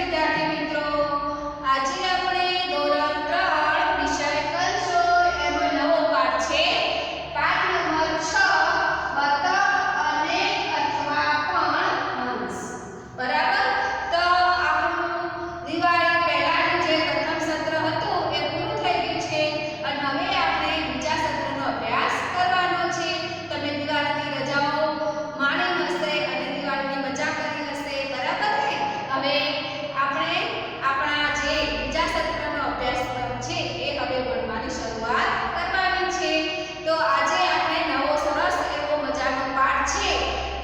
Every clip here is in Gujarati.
વિદ્યાર્થી મિત્રો, આજે આપણે ધોરણ 3 વિષય કરશો એનો નવો પાઠ છે પાઠ નંબર 6 બતક અને અથવા પણ હંસ. બરાબર. તો આપણું દિવાળી પહેલાનું જે પ્રથમ સત્ર હતું એ પૂરું થઈ ગયું છે અને હવે આપણે બીજા સત્રનો અભ્યાસ કરવાનો છે. તમે દિવાળીની રજાઓ માણી હશે અને દિવાળીની મજા કરી હશે. બરાબર ને? હવે આપણે આપણા જે બીજા સત્રનો અભ્યાસક્રમ છે એ હવે ભણવાની શરૂઆત કરવાની છે. તો આજે આપણે નવો સરસ એવો મજાનો પાઠ છે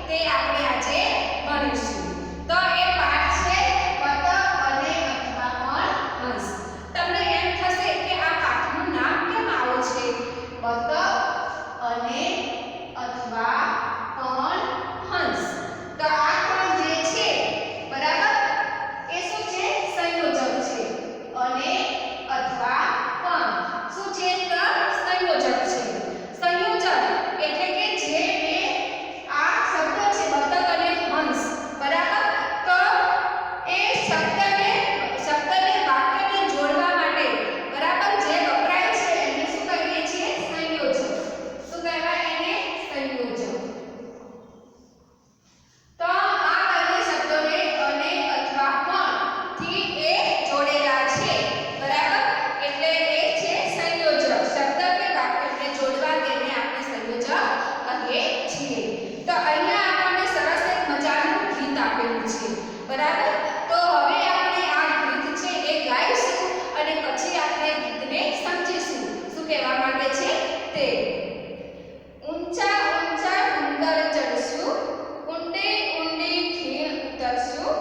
તે આપણે આજે ભણીશું. તો એ પાઠ છે બતક અને અથવા પણ હંસ. તમને એમ થશે કે આ પાઠનું નામ કેમ આવું છે? બતક અને અથવા પણ હંસ. તો આ પણ જે છે બરાબર એ શું છે? સંયોજક છે. અને અથવા પણ શું છે? તો સંયોજક છે. સંયોજક એટલે કે જે બે આ શબ્દ છે બતક અને હંસ. બરાબર. તો એ શબ્દને વાક્યને જોડવા માટે બરાબર જે વપરાય છે એને શું કહીએ છીએ? સંયોજક. શું કહેવાય એને? સંયોજક. તો આ બંને શબ્દોને અને અથવા પણ થી એ જોડેલા છે. બરાબર. એટલે એ છે સંયોજક. શબ્દ કે વાક્યને જોડવા તેને આપણે સંયોજક કહીએ છીએ. તો અહીંયા આપણને સરસ એક મજાનું ગીત આપેલું છે. બરાબર. તો હવે આપણે આ ગીત છે એ ગાઈશું અને પછી આપણે ગીતને સમજીશું. શું કહેવા માંગે છે તે. ઊંચા ઊંચા ડુંગર ચડશું, ઊંડે ઊંડે ખીણ ઉતરશું,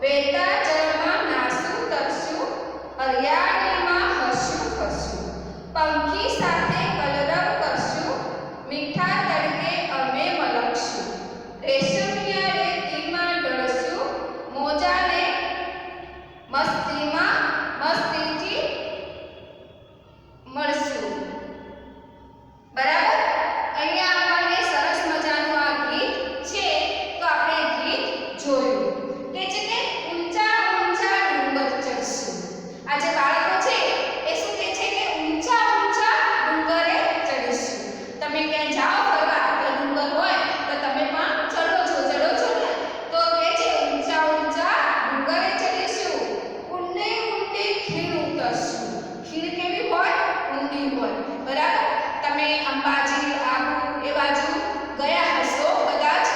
વહેતા જળમાં નાસું તરશું, હરિયાળીમાં હસું ફરશું, પંખી સાથે કલરવ કરશું, મીઠા તડકે અમે મલકશું, રેશમિયા રેતીમાં ઢળશું, મોજાને મસ્તીથી મળશું. બરાબર. અહીંયા આપણને સરસ મજાનું આ ગીત છે. તો આપણે ગીત જોયું કે છે કે ઊંચા ઊંચા ડુંગર ચડશું. આ જે બાળકો છે એ શું કહે છે કે ઊંચા ઊંચા ડુંગરે ચડીશું. તમે ક્યાં જાઓ ફરવા તો ડુંગર હોય તો તમે પણ ચડો છો ને? તો કહે છે ઊંચા ઊંચા ડુંગરે ચડીશું, ઊંડે ઊંડે ખીણ ઉતરશું. ખીણ કેવી હોય? ઊંડી હોય. બરાબર. તમે અંબાજી આબુ એ બાજુ ગયા હશો કદાચ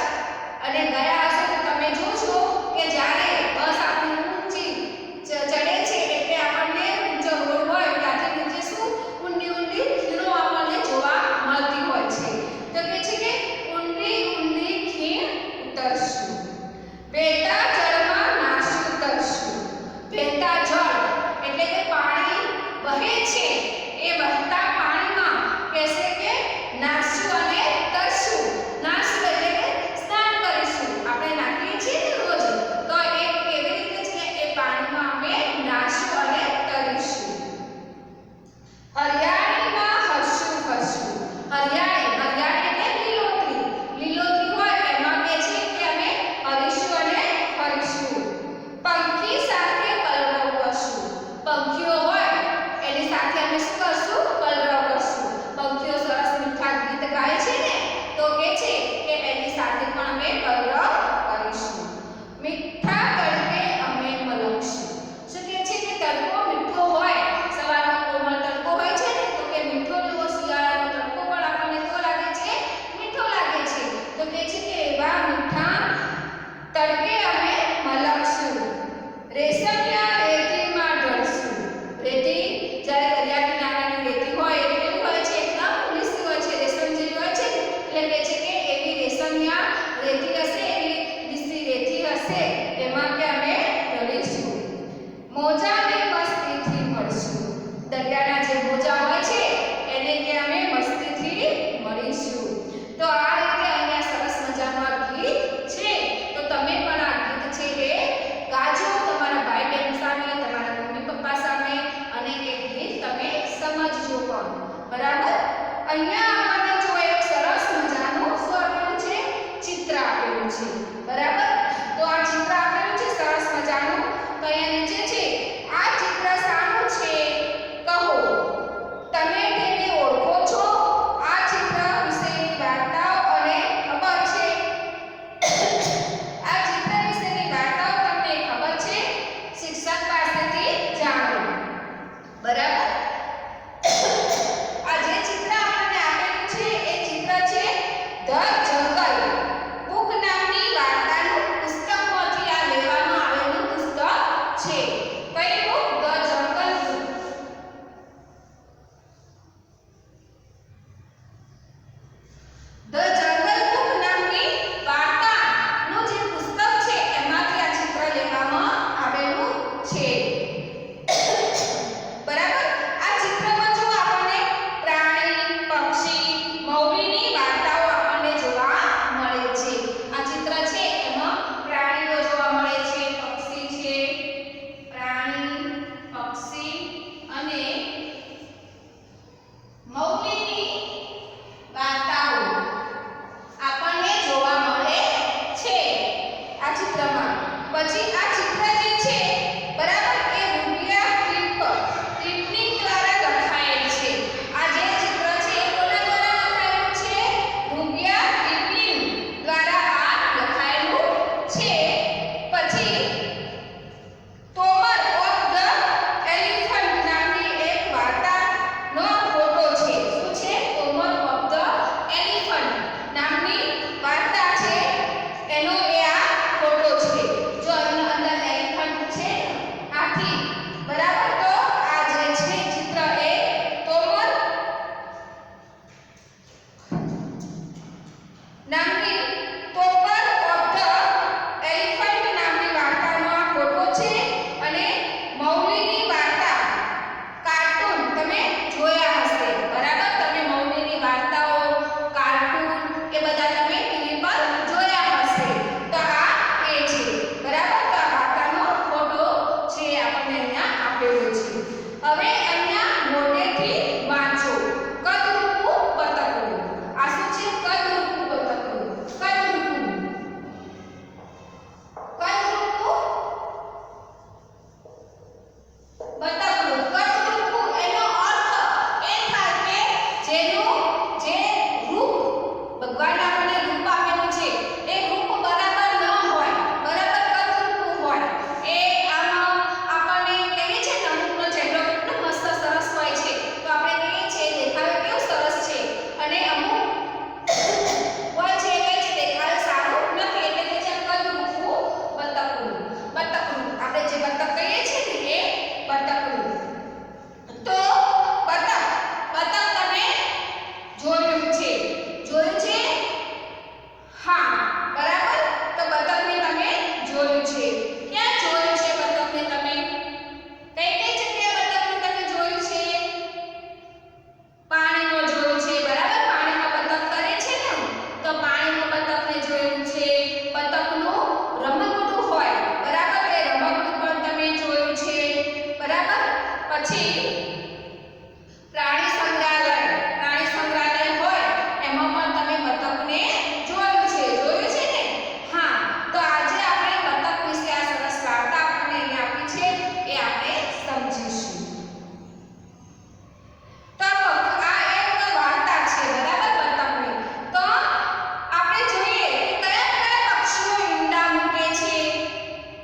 અને ગયા હશો તો તમે જોશો કે જ્યારે બસ આપણી ઊંચી ચડે છે એટલે આપણને ઊંચો રોડ હોય ત્યાંથી નીચે શું ઊંડી ઊંડી ખીણો આપણને જોવા મળતી હોય છે. તો કે છે કે ઊંડી ઊંડી ખીણ ઉતરશું, વહેતા જળમાં નાસું તરશું. વહેતા જળ એટલે કે પાણી વહે છે એ વહેતા પાણીમાં કહેશે કે નાસું અને તરશું. નાસું એટલે કે સ્નાન કરીશું. આપણે નાખીએ છીએ ને રોજ. તો એ કેવી રીતે છે? એ પાણીમાં અમે નાસું અને તરીશું. હરિયાળીમાં હસું ફરશું. હરિયાળી એટલે લીલોતરી. લીલોતરી હોય એમાં કે છે કે અમે હરીશું અને ફરીશું.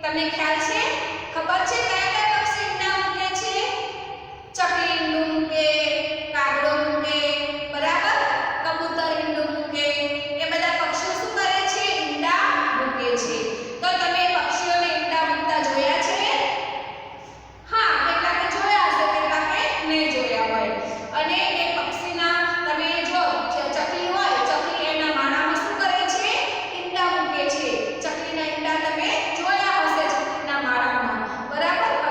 તમને ખ્યાલ છે? ખબર છે કયા કયા પક્ષી ઈંડા મૂકે છે? ચકલી ઈંડું મૂકે, કાગડો મૂકે, બરાબર? કબૂતર ઈંડું મૂકે. એ બધા પક્ષીઓ શું કરે છે? ઈંડા મૂકે છે. તો તમે પક્ષીઓને ઈંડા મૂકતા જોયા છે? હા, કેટલાકે જોયા હશે, કેટલાકે નહીં જોયા હોય. અને એ પક્ષીના તમે જો ચકલી હોય, ચકલી એના માળામાં શું કરે છે? ઈંડા મૂકે છે. ચકલીના ઈંડા તમે જોયા હશે ચકલીના માળામાં, બરાબર?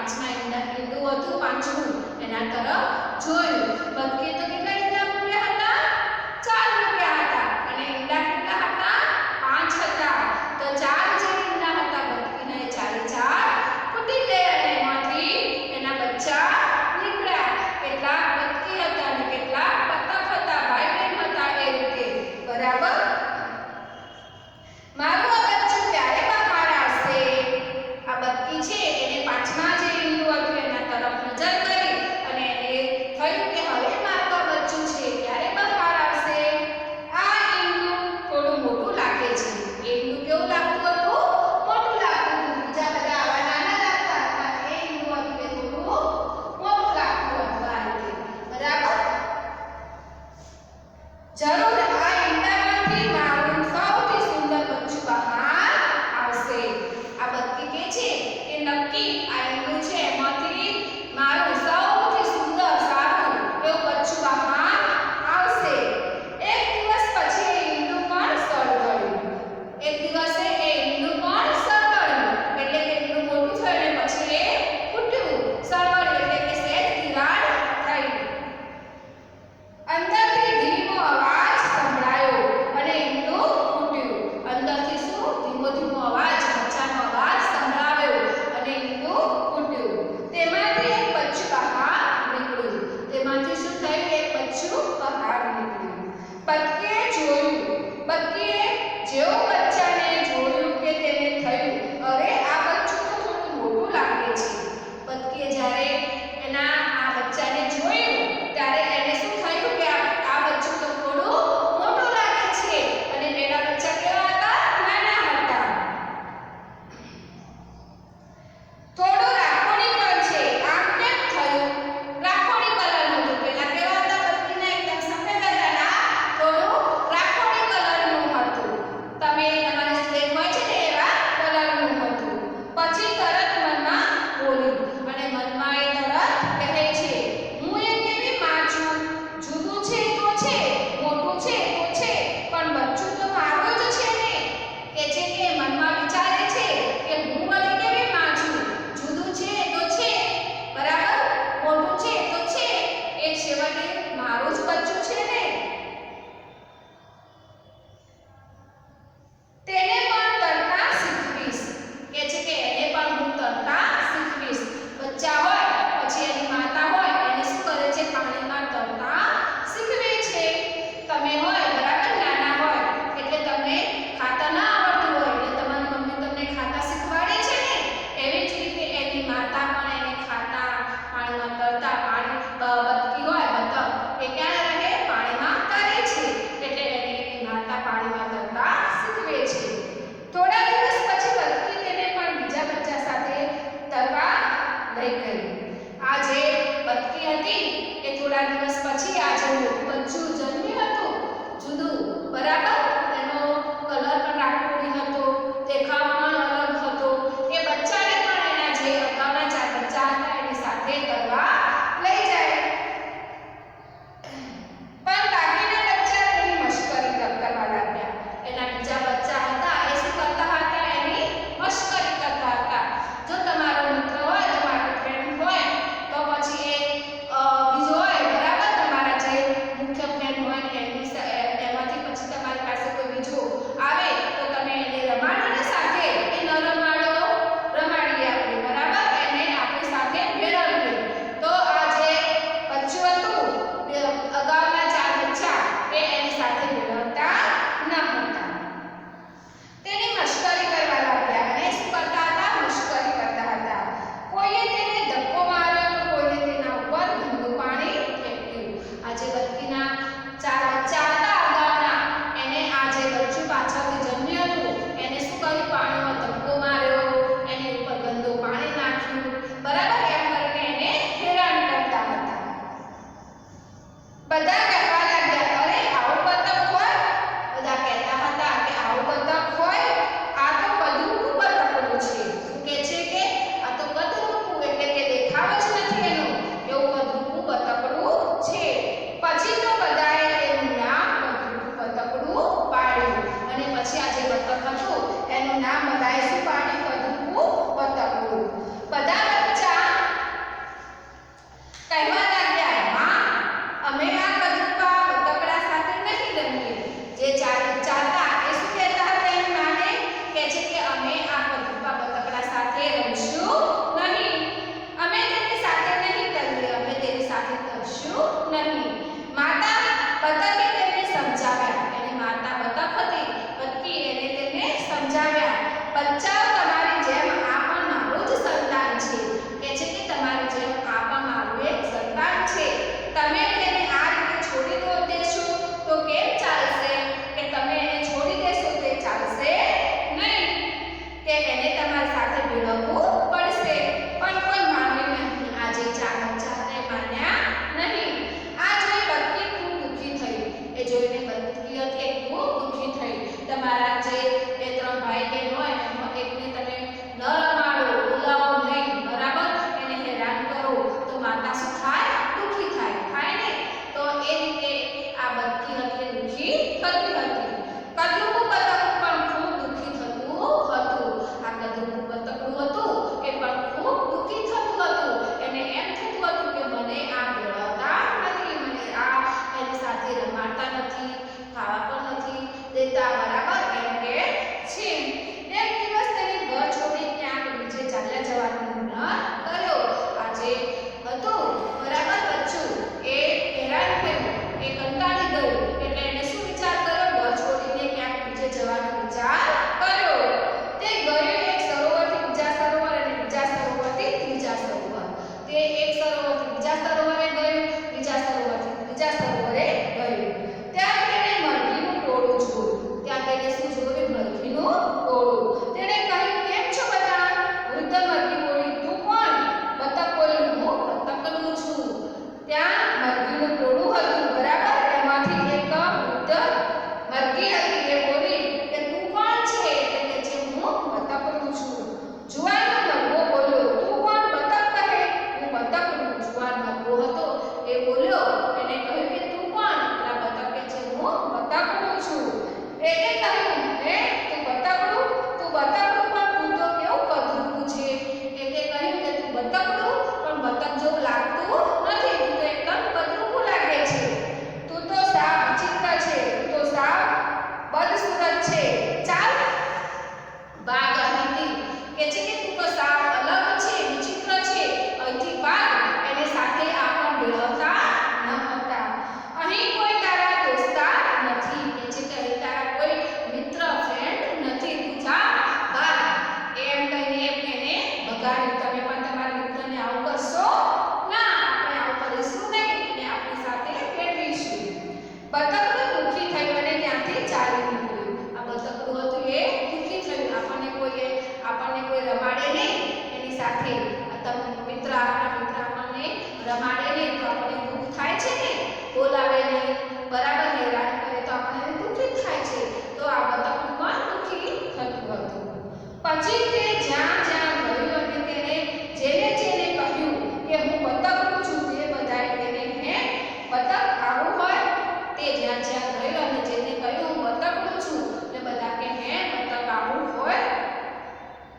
ઈંડું હતું પાંચમું એના તરફ જોયું. બતકે તો કેટલા ઈંડા મૂક્યા હતા? 4 મૂક્યા હતા અને ઈંડા કેટલા હતા? 5 હતા. તો 4 જે ઈંડા હતા બતકીના એ 4 ફૂટી ગયા અને એમાંથી એના બચ્ચા નીકળ્યા. કેટલાક બતકી હતા અને કેટલાક બતક હતા, ભાઈ બહેન હતા એ રીતે. બરાબર. મારું આ બચ્ચું ક્યારે બહાર આવશે? આ બતકી છે એને પાંચમા જે ઈંડું હતું એના તરફ નજર કરી અને એને થયું કે હવે મારું આ બચ્ચું છે ક્યારે બહાર આવશે? આ ઈંડું થોડું મોટું લાગે છે. એ ઈંડું કેવું લાગતું હતું? મોટું લાગતું હતું. બીજા બધા આવા નાના લાગતા હતા. એ ઈંડું હતું એ થોડું મોટું લાગતું હતું આ રીતે. બરાબર. જરૂર આ ઈંડામાંથી મારું સૌથી સુંદર બચ્ચું બહાર આવશે. આ બતકી કહે છે કે નક્કી આ ઈંડું છે એમાંથી મારું સૌથી સુંદર સારું એવું બચ્ચું બહાર આવશે. એક દિવસ પછી એ ઈંડું પણ સળગળ્યું. એક દિવસે એ ઈંડું પણ સળગળ્યું એટલે કે ઈંડું મોટું થયું અને પછી એ ફૂટ્યું. સળગળ્યું એટલે કે સહેજ તિરાડ થઈ. અંદરથી ધીમો અવાજ સંભળાયો અને ઈંડું ફૂટ્યું. અંદરથી શું? ધીમો ધીમો અવાજ, બચ્ચાનો અવાજ સંભળાયો અને ઈંડું ફૂટ્યું. તેમાંથી એક બચ્ચું બહાર નીકળ્યું. તેમાંથી શું થયું? એક બચ્ચું બહાર નીકળ્યું. બતકીએ જોયું. બતકીએ જેવો બચ્ચાને જોયું કે તેને થયું, અરે આ બચ્ચું તો થોડું મોટું લાગે છે. બતકીએ જ્યારે એના આ બચ્ચાને જોયું ત્યારે એને શું થયું કે આ બચ્ચું તો થોડું મોટું લાગે છે અને પેલા બચ્ચા કેવા હતા? નાના હતા. થોડું રાખોડી કલર છે. આમ કેમ થયું? રાખોડી કલરનું હતું. પેલા કેવા હતા? બતકીના એકદમ સફેદ હતા ને આ થોડું રાખોડી કલરનું હતું. તમે તમારી સ્લેટ હોય છે ને એવા કલરનું હતું. પછી તરત મનમાં બોલી અને મનમાં એ તરત કહે છે, હું એ કેવી માં છું? જુદું છે તો છે, મોટું છે તો છે, પણ બચ્ચું તો મારું જ છે ને. કે છે કે મનમાં વિચારે છે કે હું વળી કેવી માં છું? જુદું છે તો છે, બરાબર, મોટું છે તો છે, એ છેવટે મારું જ બચ્ચું છે ને. તેને પણ તરતા શીખવીશ. કે છે કે એને પણ હું તરતા શીખવીશ. બચ્ચા હોય પછી એની માતા હોય એને શું કરે છે? પાણીમાં તરતા શીખવે છે. તમે હોય બરાબર ખાવા પણ નથી દેતા, બરાબર એમ કે છે. એક દિવસ તેને ઘર છોડી ક્યાંક નીચે ચાલ્યા જવાનો નિર્ણય કર્યો. આજે હતું બરાબર બચ્ચું એ હેરાન થયું, એ કંટાળી ગયું, એટલે એને શું વિચાર કર્યો? ઘર છોડીને ક્યાંક નીચે જવાનો વિચાર કર્યો. તે ગયો એક સરોવરથી બીજા સરોવર અને બીજા સરોવરથી ત્રીજા સરોવર. તે એક સરોવરથી બીજા સરોવરે ગયો, બીજા સરોવરથી ત્રીજા સરોવરે ગયો. ત્યાં તેને મરઘીનું ટોળું જોયું. ત્યાં તેને શું જોયું? મરઘીનું ટોળું. તેણે કહ્યું, કેમ છો બધા? વૃદ્ધ મરઘી બોલી, તું કોણ? બતક બોલી, હું બતકનું છું. ત્યાં મરઘીનું ટોળું હતું, બરાબર. એમાંથી એક વૃદ્ધ મરઘી હતી, એ બોલી કે તું કોણ છે? એટલે કે છે હું બતકનું છું. જુવાન મરઘો બોલ્યો, તું કોણ? બતક કહે, હું બતકનું. જુવાન મરઘો હતો એ બોલ્યો, એને કહ્યું કે તું કોણ? પેલા બતક કે છે હું બતકનું છું. એને કહ્યું, હે તું બતકનું? તું બતકનું પણ તું તો કેવું કદરૂપું છે. એને કહ્યું કે તું બતકનું પણ બતક જેવું લાગતું નથી, તું તો એકદમ કદરૂપું લાગે છે. તું તો સાવ વિચિત્ર છે, તું તો સાવ બદસુરત છે. ચાલ ભાગ અહીંથી. કે છે કે તું તો સાવ અલગ છે, વિચિત્ર છે, અહીંથી ભાગ. એને સાથે આપણ મેળવતા ન હતા. અહીં કોઈ તારા દોસ્તાર નથી. કે છે કે અહીં તારા કોઈ મિત્ર ફ્રેન્ડ નથી, તું જા ભાગ. એમ કહીને એને ભગાડ્યું. તમે પણ તમારા મિત્રને આવું કરશો? ના, આપણે આવું કરીશું નહીં, એને આપણી સાથે ફેરવીશું. બતકડું દુઃખી થયું અને ત્યાંથી ચાલી નીકળ્યું. આ બતકડું હતું એ દુઃખી થયું. આપણને કોઈ રમાડે નહીં એની સાથે. આપણા મિત્ર આપણને રમાડે નહીં તો આપણને દુઃખ થાય છે ને, બોલાવે નહીં, બરાબર, હેરાન કરે તો આપણને દુઃખી થાય છે. તો આ બતકડું પણ દુઃખી થતું હતું. પછી તે જ્યાં જ્યાં ગયું અને તેને જેને કહ્યું કે હું બતકનું છું, તે બધાએ તેને હે બતક આવું હોય. તે જ્યાં જ્યાં ગયો અને જેને કહ્યું હું બતકનું છું, એટલે બધા કે હે બતક આવું હોય.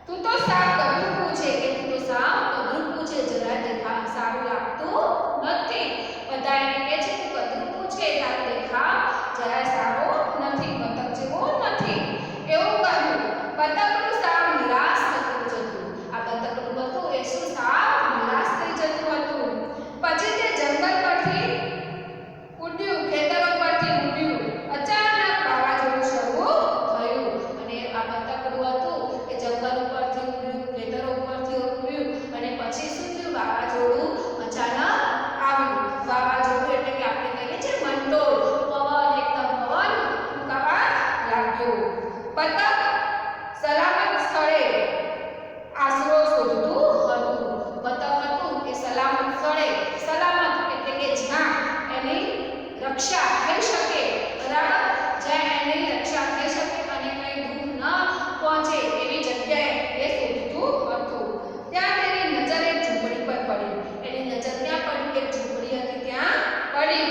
તું તો સાવ કદરૂપું છે, કે તું તો સાવ કદરૂપું છે, જરા દેખાવ સારું લાગતું નથી. બધા એને કહે છે તું કદરૂપું છે, તારો દેખાવ જરા સારો નથી, બતક જેવો નથી, એવું કહ્યું. બતકડું સાવ નિરાશ થતું જતું. આ બતકડું હતું એ શું સાવ નિરાશ થઈ જતું હતું. પછી તે જંગલ પરથી ઉડ્યું, ખેતરો પરથી ઉડ્યું. અચાનક વાવાઝોડું શરૂ થયું અને આ બતકડું હતું એ જંગલ ઉપરથી ઉડ્યું, ખેતરો ઉપરથી ઉડ્યું અને પછી શું થયું? વાવાઝોડું અચાનક આવ્યું. વાવાઝોડું એટલે કે આપણે કહીએ છીએ મંડોળ, પવન, એકદમ પવન ફૂંકાવા લાગ્યો. બતક સલામત સ્થળે આશરો શોધતું હતું. બતક હતું એ સલામત સ્થળે, સલામત એટલે કે જ્યાં એની રક્ષા થઈ શકે, બરાબર, જ્યાં એની રક્ષા થઈ શકે અને કંઈ દુઃખ ન પહોંચે એવી જગ્યાએ એ શોધતું હતું. ત્યાં તેની નજર એક ઝૂંપડી પર પડી. એની નજર ત્યાં પડી, એક ઝૂંપડી હતી ત્યાં પડી.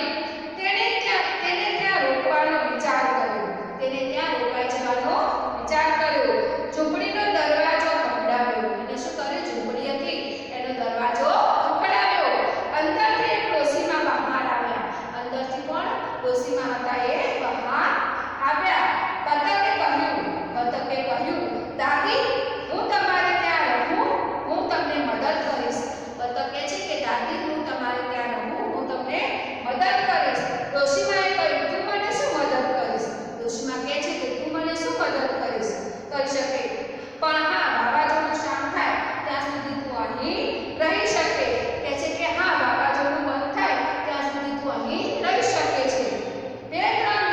તેને ત્યાં રોકવાનો વિચાર કર્યો. તેને ત્યાં રોકાઈ જવાનો વિચાર કર્યો. ઝૂંપડીનો દરવાજો ખખડાવ્યો. એને શું કર્યું? ઝૂંપડી હતી એનો દરવાજો ખખડાવ્યો. અંદરથી એક ડોશીમાં બહાર આવ્યા. અંદરથી કોણ? ડોશીમાં હતા એ બહાર આવ્યા. બતકે કહ્યું, દાદી હું તમારે ત્યાં રહું, હું તમને મદદ કરીશ. બતક કહે છે કે દાદી હું તમારે ત્યાં રહું, હું તમને મદદ કરીશ. ડોશીમાએ કહ્યું, તું મને શું મદદ કરીશ? ડોશીમા કહે છે કે તું મને શું મદદ કરી શકે? પણ હા, વાવાઝોડું શાંત થાય ત્યાં સુધી તું અહીં રહી શકે. કહે છે કે હા, વાવાઝોડું બંધ થાય ત્યાં સુધી તું અહીં રહી શકે છે. 2-3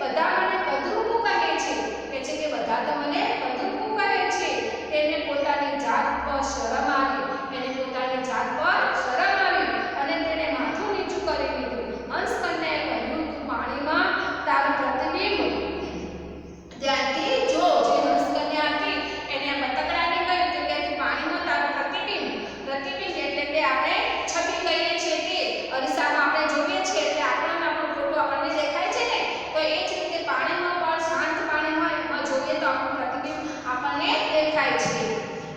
બધા મને કદરૂપું કહે છે કે બધા તો મને કદરૂપું કહે છે. તેને પોતાની જાત પર શરમ આવી, એને પોતાની જાત પર શરમ આવી અને તેને માથું નીચું કરી લીધું. હંસ કન્યાએ કહ્યું, તું પાણીમાં તારું પ્રતિબિંબ ધ્યાનથી જો. જે હંસ કન્યા હતી એને બતકડાને કહ્યું કે તું પાણીમાં તારું પ્રતિબિંબ એટલે કે આપણે છબી કહીએ છીએ તે અરીસામાં આપણે જોઈએ છીએ એટલે આપણને ફોટો આપણને દેખાય છે ને, તો એ જ રીતે પાણીમાં પણ શાંત પાણી હોય એમાં જોઈએ તો આપણું પ્રતિબિંબ આપણને દેખાય છે.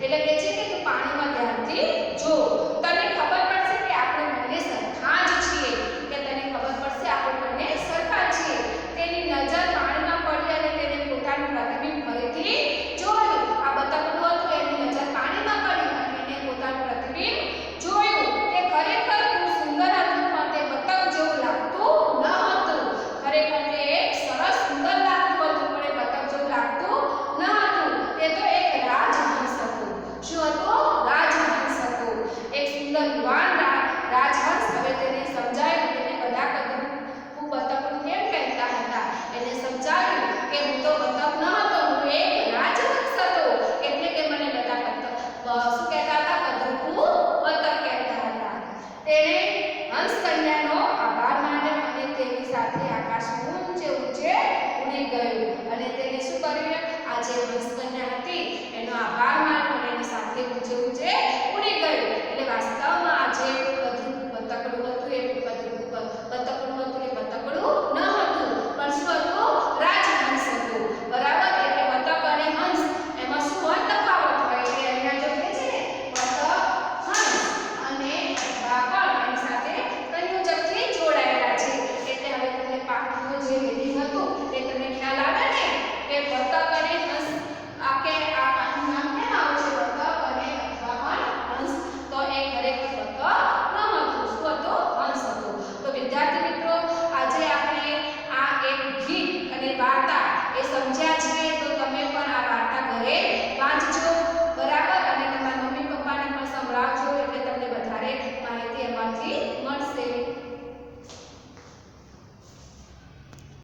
એટલે કે છે કે તું પાણીમાં ધ્યાનથી જો. તને ખબર પડશે કે આપણે બંને સરખા જ છીએ, કે તને ખબર પડશે આપણે બંને સરખા છીએ. તેની નજર પાણીમાં પડી અને તેને પોતાનું પ્રતિબિંબ ફરીથી જોયું. આ બતકડું હતું એની નજર પાણીમાં પડી અને એને પોતાનું પ્રતિબિંબ જોયું. તે ખરેખર ખૂબ સુંદર હતું પણ તે બતક જેવું લાગતું ન હતું. ખરેખર તે એક સરસ સુંદર લાગતું હતું પણ એ બતક જેવું લાગતું ન હતું. તે તો એક રાજહંસ હતું. શું હતું? રાજહંસ હતું. એક સુંદર યુવાન રાજહંસ. હવે તેને સમજાયું, તેને બધા કદરૂપું બતકડું કેમ કહેતા હતા એને સમજાવ્યું કે હું તો બતક ન હતો, હું એક રાજહંસ હતો. એટલે કે મને બધા શું કહેતા હતા? કદરૂપું બતક કહેતા હતા. તેણે હંસ કન્યાનો આભાર માન્યો અને તેની સાથે આકાશમાં ઊંચે ઊંચે ઉડી ગયું. અને તેને શું કર્યું? આ જે હંસ કન્યા હતી એનો આભાર માન્યો અને એની સાથે ઊંચે ઊંચે ઉડી ગયું. એટલે વાસ્તવમાં